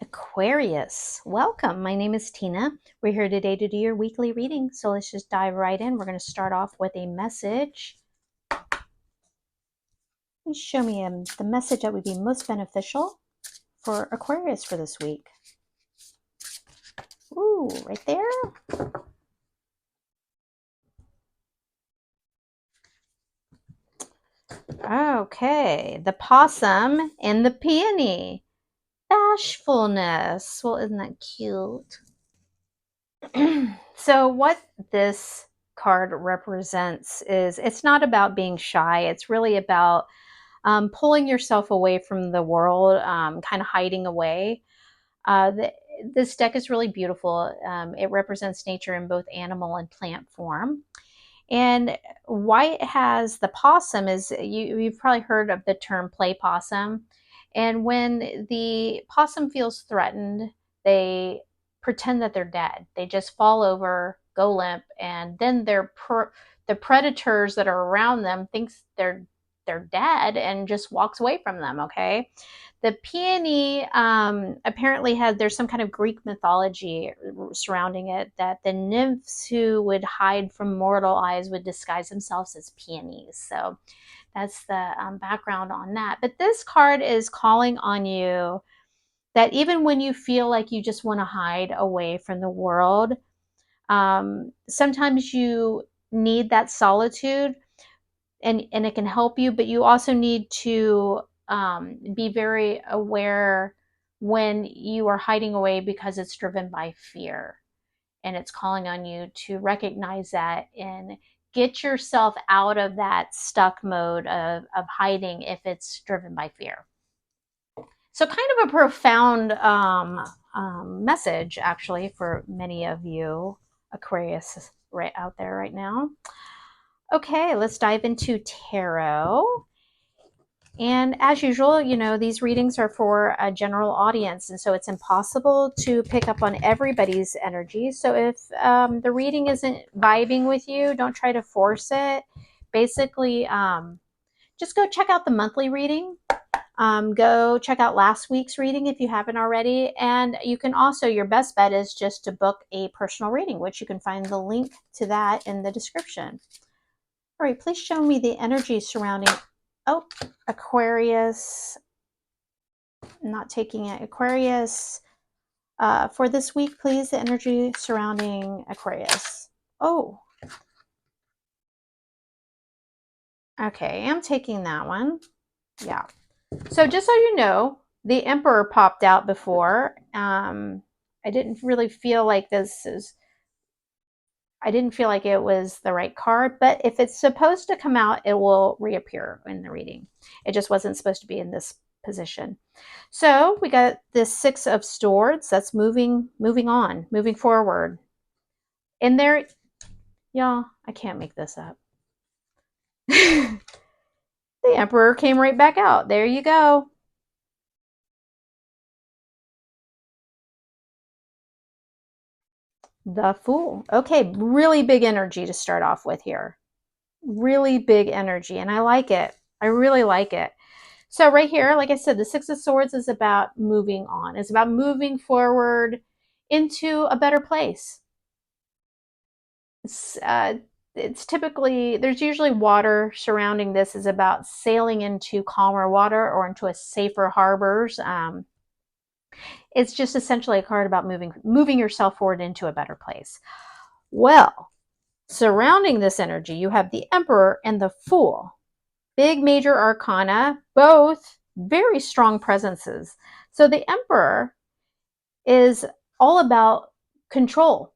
Aquarius, welcome. My name is Tina. We're here today to do your weekly reading. So let's just dive right in. We're going to start off with a message. Please show me the message that would be most beneficial for Aquarius for this week. Ooh, right there. Okay, the possum and the peony. Bashfulness. Well, isn't that cute? So what this card represents is it's not about being shy. It's really about pulling yourself away from the world, kind of hiding away. This deck is really beautiful. It represents nature in both animal and plant form. And why it has the possum is you've probably heard of the term play possum. And when the possum feels threatened, they pretend that they're dead. They just fall over, go limp, and then the predators that are around them thinks they're dead and just walks away from them. Okay, the peony apparently there's some kind of Greek mythology surrounding it that the nymphs who would hide from mortal eyes would disguise themselves as peonies. So that's the background on that. But this card is calling on you that even when you feel like you just want to hide away from the world, sometimes you need that solitude, and it can help you, but you also need to be very aware when you are hiding away because it's driven by fear. And it's calling on you to recognize that and get yourself out of that stuck mode of hiding if it's driven by fear. So, kind of a profound message, actually, for many of you Aquarius right out there right now. Okay, let's dive into tarot. And as usual, these readings are for a general audience, and so it's impossible to pick up on everybody's energy. So if the reading isn't vibing with you, don't try to force it. Basically, just go check out the monthly reading. Go check out last week's reading if you haven't already. And you can also, your best bet is just to book a personal reading, which you can find the link to that in the description. All right, please show me the energy surrounding, Aquarius. Not taking it. Aquarius, for this week, please, the energy surrounding Aquarius. Oh, okay, I'm taking that one. Yeah. So just so you know, the Emperor popped out before. I didn't really feel like I didn't feel like it was the right card, but if it's supposed to come out, it will reappear in the reading. It just wasn't supposed to be in this position. So we got this Six of Swords. That's moving on, moving forward. In there, y'all, I can't make this up. The Emperor came right back out. There you go. The Fool. Okay, really big energy to start off with here. Really big energy, and I like it. I really like it. So right here, like I said, the Six of Swords is about moving on. It's about moving forward into a better place. It's typically, there's usually water surrounding this, is about sailing into calmer water or into a safer harbors. It's just essentially a card about moving yourself forward into a better place. Well, surrounding this energy, you have the Emperor and the Fool. Big major arcana, both very strong presences. So the Emperor is all about control,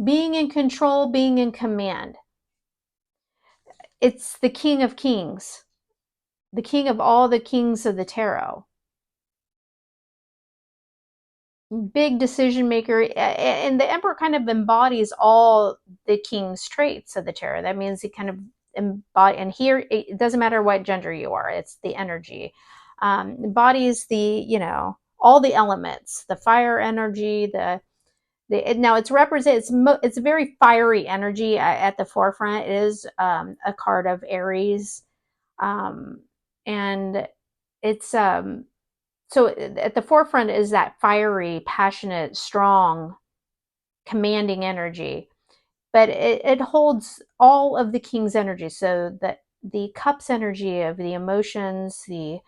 being in control, being in command. It's the King of Kings, the king of all the kings of the tarot. Big decision maker, and the Emperor kind of embodies all the king's traits of the tarot. That means he kind of embody, and here it doesn't matter what gender you are, it's the energy. Embodies all the elements, the fire energy, now it's it's very fiery energy at the forefront. It is a card of Aries, and it's So at the forefront is that fiery, passionate, strong, commanding energy, but it holds all of the king's energy. So that the cups energy of the emotions, the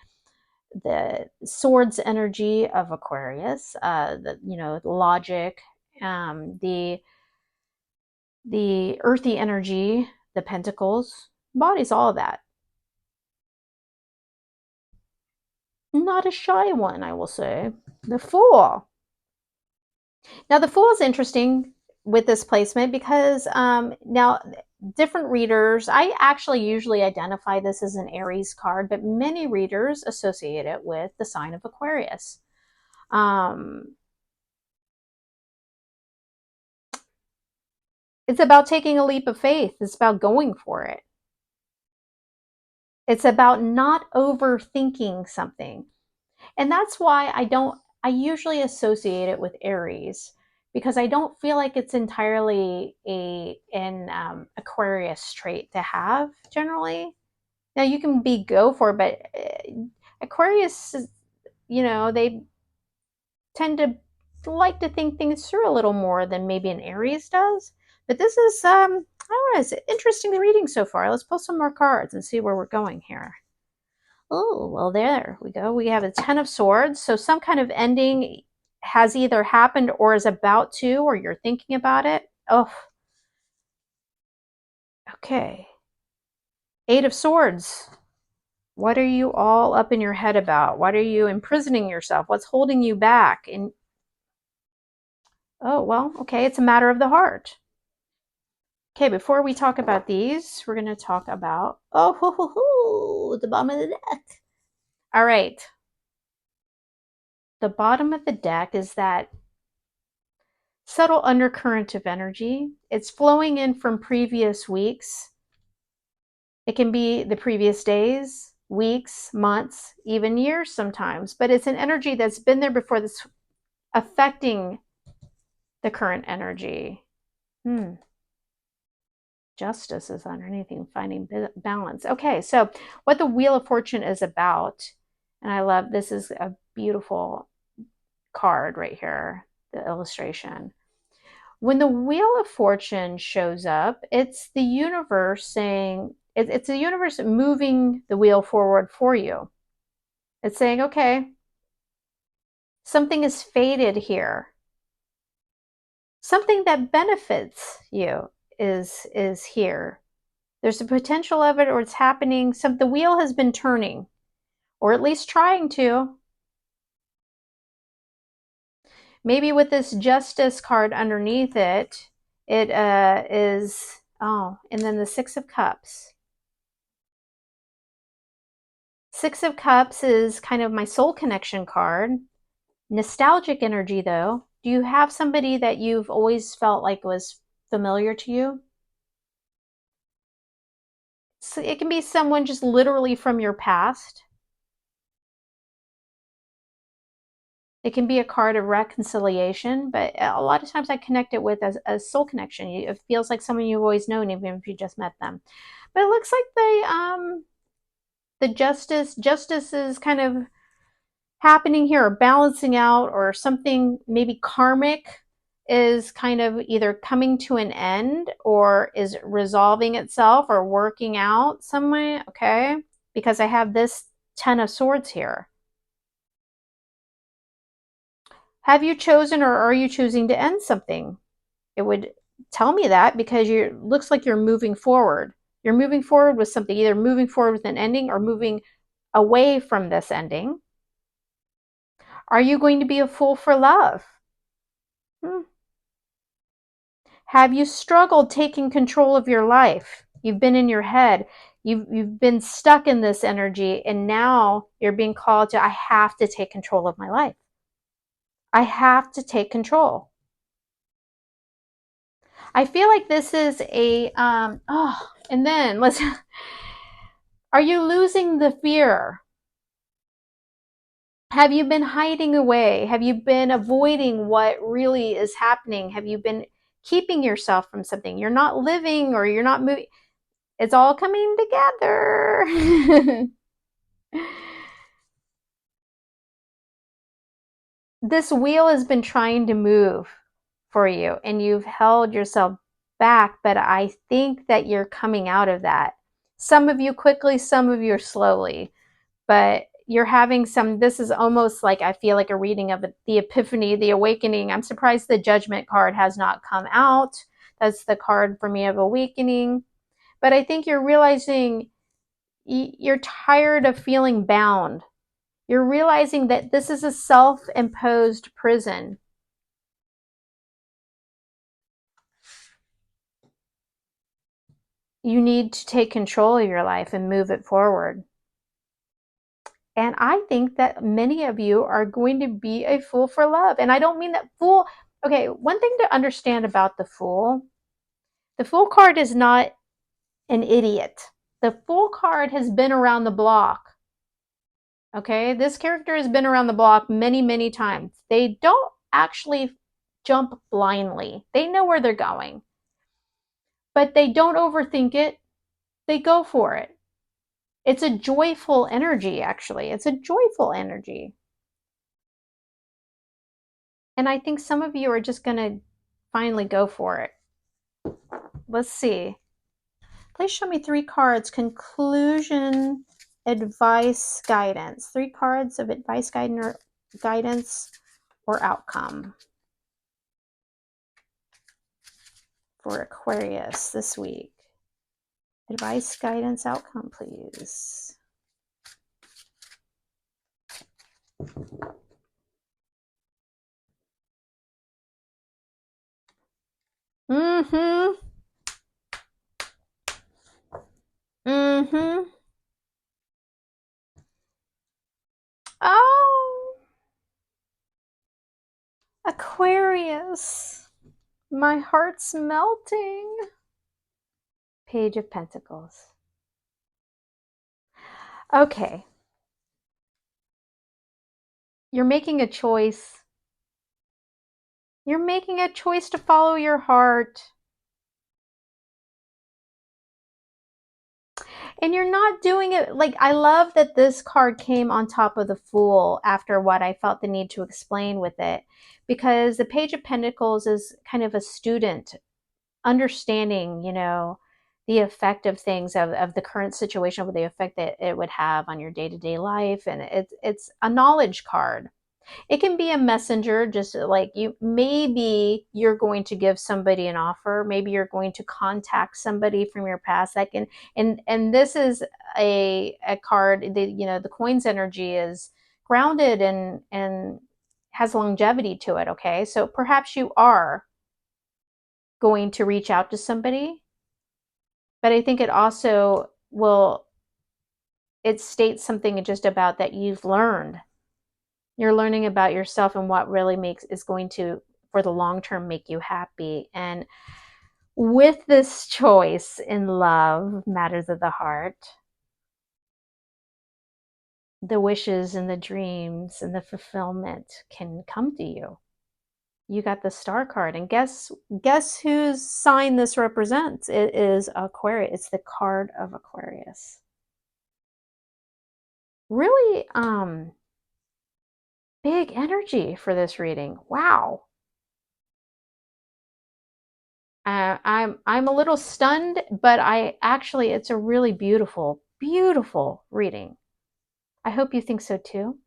swords energy of Aquarius, the logic, the earthy energy, the pentacles, embodies all of that. Not a shy one, I will say. The Fool. Now, the Fool is interesting with this placement because now different readers, I actually usually identify this as an Aries card, but many readers associate it with the sign of Aquarius. It's about taking a leap of faith. It's about going for it. It's about not overthinking something. And that's why I usually associate it with Aries because I don't feel like it's entirely an Aquarius trait to have generally. Now you can be go for it, but Aquarius, they tend to like to think things through a little more than maybe an Aries does. But this is, I don't know, it's interesting reading so far. Let's pull some more cards and see where we're going here. Oh, well, there we go. We have a 10 of Swords. So some kind of ending has either happened or is about to, or you're thinking about it. Oh, okay. 8 of Swords. What are you all up in your head about? What are you imprisoning yourself? What's holding you back? And oh, well, okay, it's a matter of the heart. Okay, before we talk about these, we're going to talk about, oh, hoo, hoo, hoo, the bottom of the deck. All right. The bottom of the deck is that subtle undercurrent of energy. It's flowing in from previous weeks. It can be the previous days, weeks, months, even years sometimes, but it's an energy that's been there before that's affecting the current energy. Justice is underneath, finding balance. Okay, so what the Wheel of Fortune is about, and I love this, is a beautiful card right here, the illustration. When the Wheel of Fortune shows up, it's the universe saying, it's the universe moving the wheel forward for you. It's saying, okay, something is fated here. Something that benefits you is here. There's a potential of it, or it's happening. The wheel has been turning, or at least trying to. Maybe with this Justice card underneath it, it is, oh, and then the Six of Cups. Six of Cups is kind of my soul connection card. Nostalgic energy, though. Do you have somebody that you've always felt like was familiar to you? So it can be someone just literally from your past. It can be a card of reconciliation, but a lot of times I connect it with as a soul connection. It feels like someone you've always known, even if you just met them. But it looks like the justice is kind of happening here, or balancing out, or something maybe karmic is kind of either coming to an end or is resolving itself or working out some way. Okay, because I have this 10 of Swords here. Have you chosen, or are you choosing to end something? It would tell me that because you looks like you're moving forward. You're moving forward with something, either moving forward with an ending or moving away from this ending. Are you going to be a fool for love? Have you struggled taking control of your life? You've been in your head. You've been stuck in this energy, and now you're being called to, I have to take control of my life. I have to take control. I feel like this is a, and then let's, are you losing the fear? Have you been hiding away? Have you been avoiding what really is happening? Have you been keeping yourself from something? You're not living, or you're not moving. It's all coming together. this wheel has been trying to move for you and you've held yourself back, but I think that you're coming out of that. Some of you quickly, some of you slowly, but you're having some, this is almost like, I feel like a reading of the epiphany, the awakening. I'm surprised the judgment card has not come out. That's the card for me of awakening. But I think you're realizing you're tired of feeling bound. You're realizing that this is a self-imposed prison. You need to take control of your life and move it forward. And I think that many of you are going to be a fool for love. And I don't mean that fool. Okay, one thing to understand about the fool card is not an idiot. The fool card has been around the block. Okay, this character has been around the block many, many times. They don't actually jump blindly. They know where they're going, but they don't overthink it. They go for it. It's a joyful energy, actually. It's a joyful energy. And I think some of you are just going to finally go for it. Let's see. Please show me 3 cards. Conclusion, advice, guidance. 3 cards of advice, guidance, or outcome for Aquarius this week. Advice, guidance, outcome, please. Mm-hmm. Mm-hmm. Oh, Aquarius. My heart's melting. Page of Pentacles. Okay. You're making a choice. You're making a choice to follow your heart. And you're not doing it like, I love that this card came on top of the Fool after what I felt the need to explain with it, because the Page of Pentacles is kind of a student understanding, you know, the effect of things, of the current situation, with the effect that it would have on your day-to-day life. And it's a knowledge card. It can be a messenger, just like maybe you're going to give somebody an offer, maybe you're going to contact somebody from your past that can, and this is a card that, you know, the coin's energy is grounded and has longevity to it. Okay, so perhaps you are going to reach out to somebody, but I think it also will, it states something just about that you've learned. You're learning about yourself and what really is going to, for the long term, make you happy. And with this choice in love, matters of the heart, the wishes and the dreams and the fulfillment can come to you. You got the Star card, and guess whose sign this represents? It is Aquarius. It's the card of Aquarius. Really big energy for this reading. Wow. I'm a little stunned, but it's a really beautiful, beautiful reading. I hope you think so too.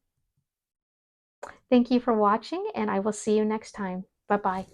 Thank you for watching, and I will see you next time. Bye-bye.